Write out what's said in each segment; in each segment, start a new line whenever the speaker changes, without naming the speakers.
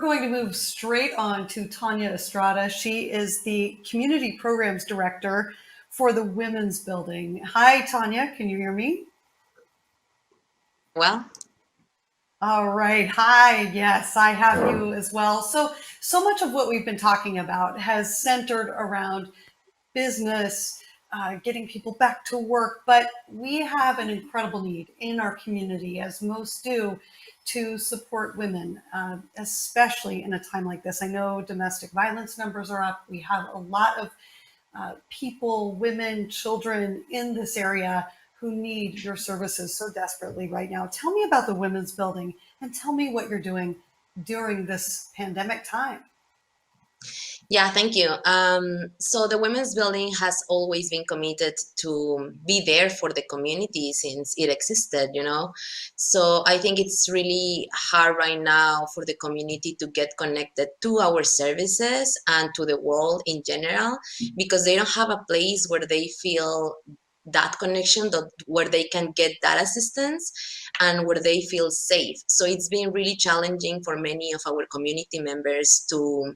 going to move straight on to Tania Estrada. She is the Community Programs Director for the Women's Building. Hi, Tania. Can you hear me?
Well,
All right. Hi. Yes, I have you as well. So much of what we've been talking about has centered around business, getting people back to work. But we have an incredible need in our community, as most do, to support women, especially in a time like this. I know domestic violence numbers are up. We have a lot of people, women, children in this area who need your services so desperately right now. Tell me about the Women's Building and tell me what you're doing during this pandemic time.
yeah, thank you. So the Women's Building has always been committed to be there for the community since it existed, you know. So I think it's really hard right now for the community to get connected to our services and to the world in general because they don't have a place where they feel that connection, where they can get that assistance and where they feel safe. So it's been really challenging for many of our community members to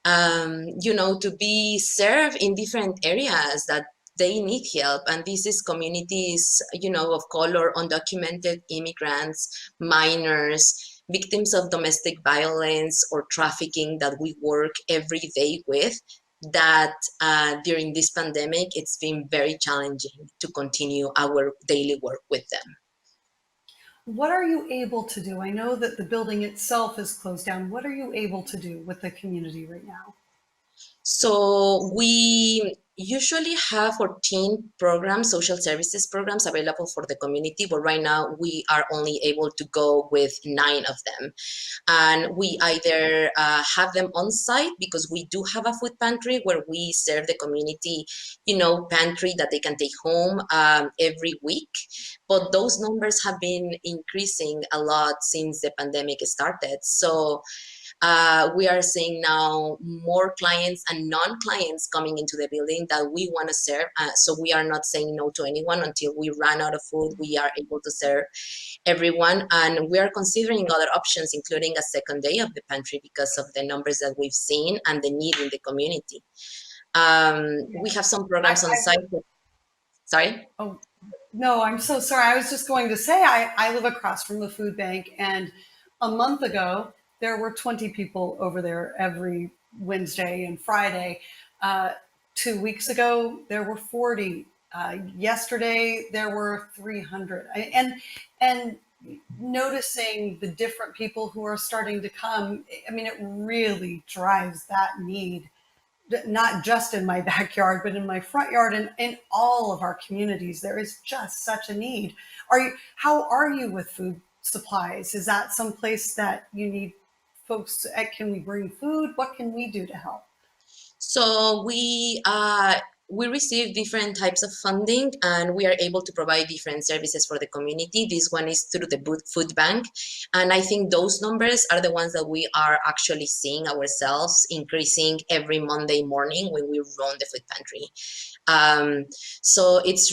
to be served in different areas that they need help. And this is communities, of color, undocumented immigrants, minors, victims of domestic violence or trafficking that we work every day with. That during this pandemic, it's been very challenging to continue our daily work with them.
What are you able to do? I know that the building itself is closed down. What are you able to do with the community right now?
So we usually have 14 programs, social services programs available for the community, but right now we are only able to go with 9 of them. And we either have them on site because we do have a food pantry where we serve the community, pantry that they can take home every week. But those numbers have been increasing a lot since the pandemic started. So we are seeing now more clients and non-clients coming into the building that we want to serve. So we are not saying no to anyone until we run out of food. We are able to serve everyone. And we are considering other options, including a second day of the pantry because of the numbers that we've seen and the need in the community. We have some
I,
programs on
I
site. Sorry?
oh no, I'm so sorry. I was just going to say I live across from the food bank, and a month ago there were 20 people over there every Wednesday and Friday. Uh, 2 weeks ago there were 40. Yesterday there were 300. And noticing the different people who are starting to come, I mean, it really drives that need, not just in my backyard, but in my front yard and in all of our communities. There is just such a need. How are you with food supplies? Is that someplace that you need folks? Can we bring food? What can we do to help?
So we receive different types of funding and we are able to provide different services for the community. This one is through the food bank. And I think those numbers are the ones that we are actually seeing ourselves increasing every Monday morning when we run the food pantry. Um, so it's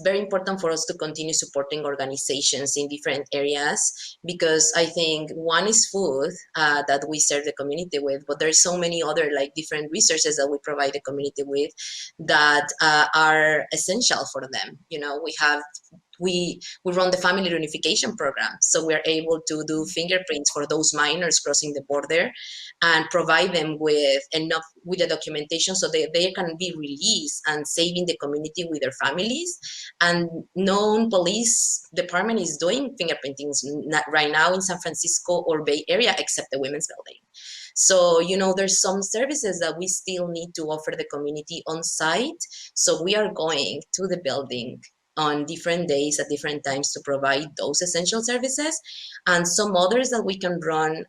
very important for us to continue supporting organizations in different areas because I think one is food that we serve the community with, but there's so many other like different resources that we provide the community with that are essential for them. We run the family reunification program, so we're able to do fingerprints for those minors crossing the border and provide them with enough with the documentation so they can be released and saving the community with their families. And known police department is doing fingerprintings right now in San Francisco or Bay Area, except the Women's Building. So, there's some services that we still need to offer the community on site. So we are going to the building on different days at different times to provide those essential services, and some others that we can run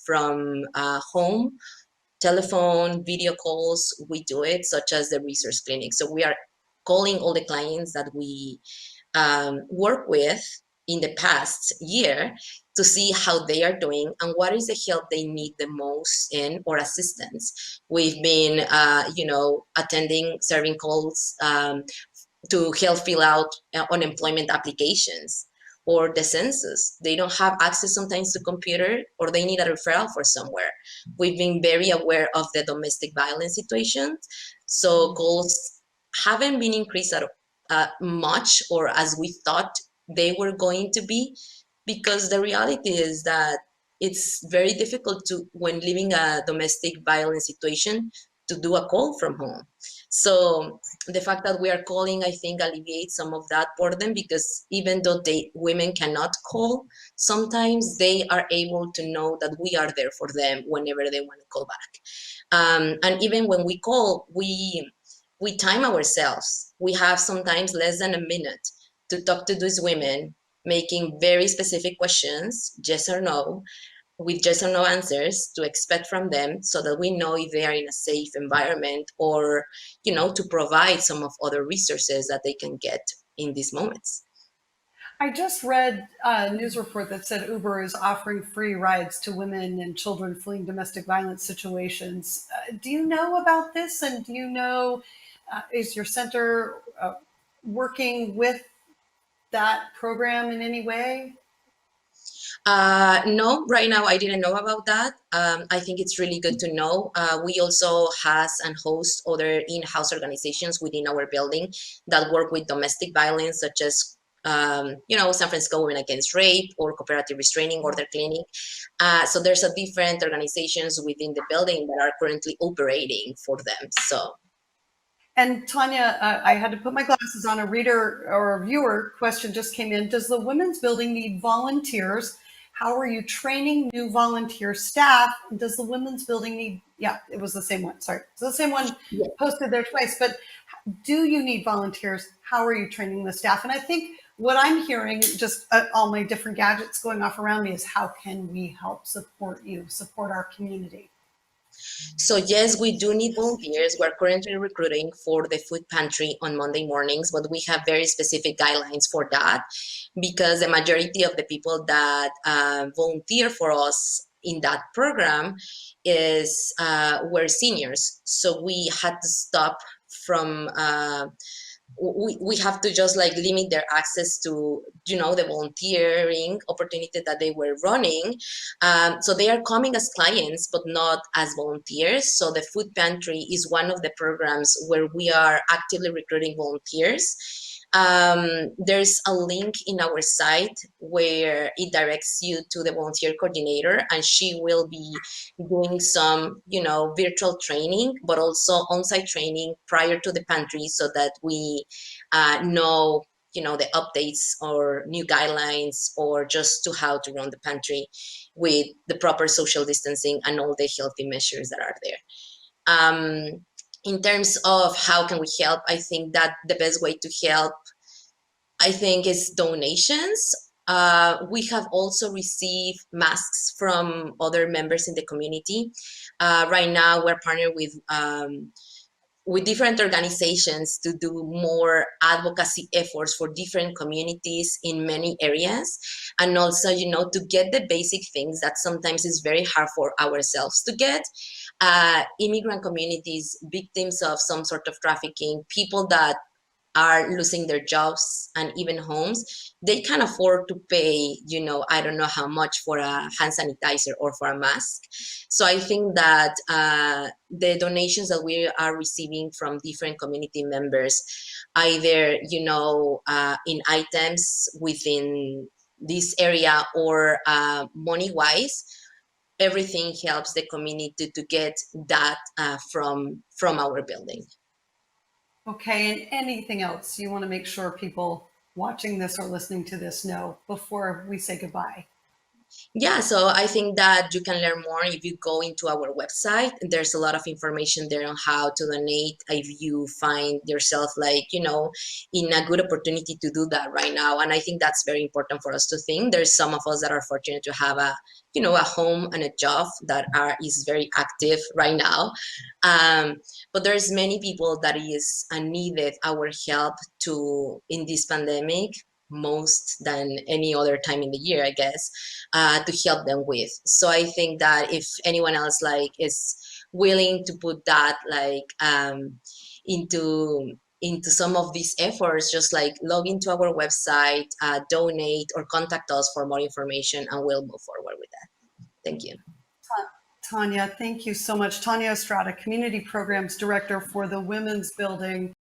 from home, telephone, video calls. We do it, such as the resource clinic. So we are calling all the clients that we work with in the past year to see how they are doing and what is the help they need the most in or assistance. We've been, attending, serving calls to help fill out unemployment applications or the census. They don't have access sometimes to computer, or they need a referral for somewhere. We've been very aware of the domestic violence situations. So calls haven't been increased at much or as we thought they were going to be, because the reality is that it's very difficult to, when living a domestic violence situation, to do a call from home. So the fact that we are calling, I think, alleviates some of that burden, because even though women cannot call, sometimes they are able to know that we are there for them whenever they want to call back. And even when we call, we time ourselves. We have sometimes less than a minute to talk to these women, making very specific questions, yes or no, with yes or no answers to expect from them, so that we know if they are in a safe environment, or, to provide some of other resources that they can get in these moments.
I just read a news report that said Uber is offering free rides to women and children fleeing domestic violence situations. Do you know about this? And do you know, is your center working with that program in any way?
No, right now I didn't know about that. I think it's really good to know. We also has and host other in-house organizations within our building that work with domestic violence, such as San Francisco Women Against Rape or Cooperative Restraining Order Clinic. So there's a different organizations within the building that are currently operating for them. So
And Tanya, I had to put my glasses on. A reader or a viewer question just came in. Does the women's building need volunteers? How are you training new volunteer staff? And does the women's building need, yeah, it was the same one. Sorry. It's the same one posted there twice. But do you need volunteers? How are you training the staff? And I think what I'm hearing, just all my different gadgets going off around me, is how can we help support you, support our community?
So yes, we do need volunteers. We're currently recruiting for the food pantry on Monday mornings, but we have very specific guidelines for that, because the majority of the people that volunteer for us in that program is were seniors. So we had to stop from we have to just like limit their access to the volunteering opportunity that they were running. So they are coming as clients but not as volunteers. So the food pantry is one of the programs where we are actively recruiting volunteers. There's a link in our site where it directs you to the volunteer coordinator, and she will be doing some, virtual training, but also on-site training prior to the pantry, so that we know, the updates or new guidelines, or just to how to run the pantry with the proper social distancing and all the healthy measures that are there. In terms of how can we help, I think that the best way to help, I think, is donations. We have also received masks from other members in the community. Right now, we're partnered with different organizations to do more advocacy efforts for different communities in many areas, and also, to get the basic things that sometimes is very hard for ourselves to get. Immigrant communities, victims of some sort of trafficking, people that are losing their jobs and even homes, they can afford to pay, I don't know how much for a hand sanitizer or for a mask. So I think that the donations that we are receiving from different community members, either, in items within this area, or money-wise, everything helps the community to get that from our building.
Okay, and anything else you want to make sure people watching this or listening to this know before we say goodbye?
Yeah, so I think that you can learn more if you go into our website. There's a lot of information there on how to donate if you find yourself like, in a good opportunity to do that right now. And I think that's very important for us to think. There's some of us that are fortunate to have a home and a job that is very active right now. But there's many people that is needed our help to in this pandemic most than any other time in the year, I guess, to help them with. So I think that if anyone else like is willing to put that like into into some of these efforts, just like log into our website, donate, or contact us for more information, and we'll move forward with that. Thank you.
Tania, thank you so much. Tania Estrada, Community Programs Director for the Women's Building